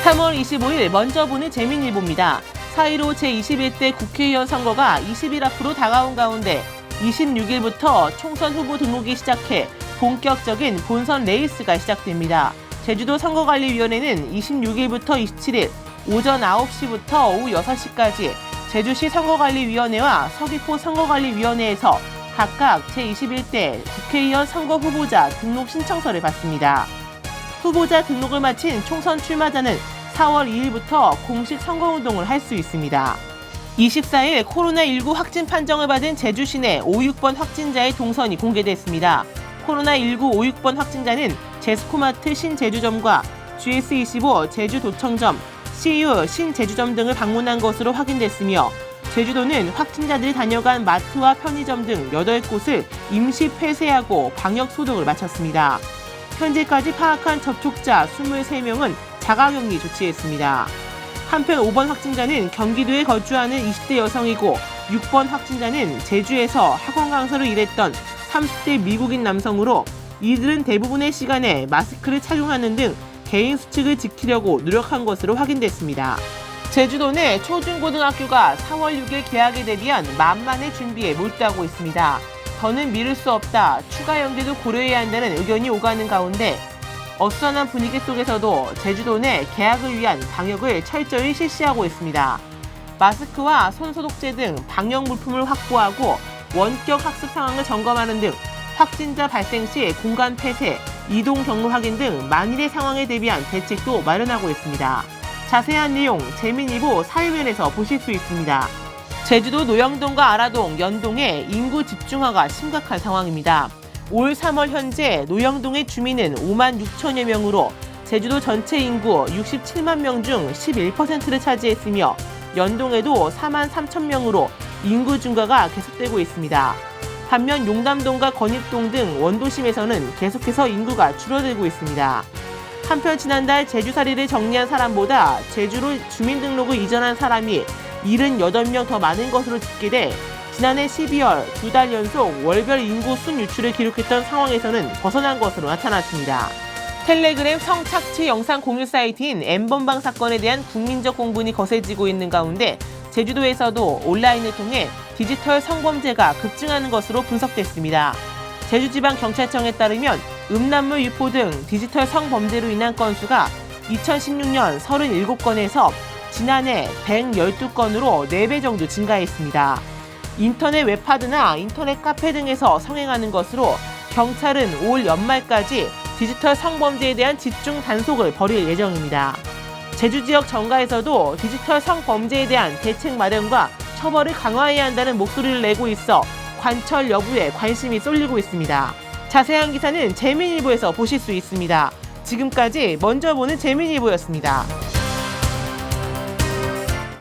3월 25일 먼저 보는 재민일보입니다. 4.15 제21대 국회의원 선거가 20일 앞으로 다가온 가운데 26일부터 총선 후보 등록이 시작해 본격적인 본선 레이스가 시작됩니다. 제주도 선거관리위원회는 26일부터 27일 오전 9시부터 오후 6시까지 제주시 선거관리위원회와 서귀포 선거관리위원회에서 각각 제21대 국회의원 선거 후보자 등록 신청서를 받습니다. 후보자 등록을 마친 총선 출마자는 4월 2일부터 공식 선거운동을 할 수 있습니다. 24일 코로나19 확진 판정을 받은 제주시 내 56번 확진자의 동선이 공개됐습니다. 코로나19 56번 확진자는 제스코마트 신제주점과 GS25 제주도청점, CU 신제주점 등을 방문한 것으로 확인됐으며 제주도는 확진자들이 다녀간 마트와 편의점 등 8곳을 임시 폐쇄하고 방역 소독을 마쳤습니다. 현재까지 파악한 접촉자 23명은 자가격리 조치했습니다. 한편 5번 확진자는 경기도에 거주하는 20대 여성이고 6번 확진자는 제주에서 학원 강사로 일했던 30대 미국인 남성으로 이들은 대부분의 시간에 마스크를 착용하는 등 개인 수칙을 지키려고 노력한 것으로 확인됐습니다. 제주도 내 초중고등학교가 4월 6일 개학에 대비한 만반의 준비에 몰두하고 있습니다. 더는 미룰 수 없다, 추가 연기도 고려해야 한다는 의견이 오가는 가운데 어수선한 분위기 속에서도 제주도 내 개학을 위한 방역을 철저히 실시하고 있습니다. 마스크와 손소독제 등 방역 물품을 확보하고 원격 학습 상황을 점검하는 등 확진자 발생 시 공간 폐쇄, 이동 경로 확인 등 만일의 상황에 대비한 대책도 마련하고 있습니다. 자세한 내용 재민일보 사회면에서 보실 수 있습니다. 제주도 노영동과 아라동, 연동의 인구 집중화가 심각한 상황입니다. 올 3월 현재 노영동의 주민은 5만 6천여 명으로 제주도 전체 인구 67만 명 중 11%를 차지했으며 연동에도 4만 3천 명으로 인구 증가가 계속되고 있습니다. 반면 용담동과 건익동 등 원도심에서는 계속해서 인구가 줄어들고 있습니다. 한편 지난달 제주살이를 정리한 사람보다 제주로 주민등록을 이전한 사람이 78명 더 많은 것으로 집계돼 지난해 12월 2달 연속 월별 인구 순유출을 기록했던 상황에서는 벗어난 것으로 나타났습니다. 텔레그램 성착취 영상 공유 사이트인 N번방 사건에 대한 국민적 공분이 거세지고 있는 가운데 제주도에서도 온라인을 통해 디지털 성범죄가 급증하는 것으로 분석됐습니다. 제주지방경찰청에 따르면 음란물 유포 등 디지털 성범죄로 인한 건수가 2016년 37건에서 지난해 112건으로 4배 정도 증가했습니다. 인터넷 웹하드나 인터넷 카페 등에서 성행하는 것으로 경찰은 올 연말까지 디지털 성범죄에 대한 집중 단속을 벌일 예정입니다. 제주 지역 정가에서도 디지털 성범죄에 대한 대책 마련과 처벌을 강화해야 한다는 목소리를 내고 있어 관철 여부에 관심이 쏠리고 있습니다. 자세한 기사는 재민일보에서 보실 수 있습니다. 지금까지 먼저 보는 재민일보였습니다.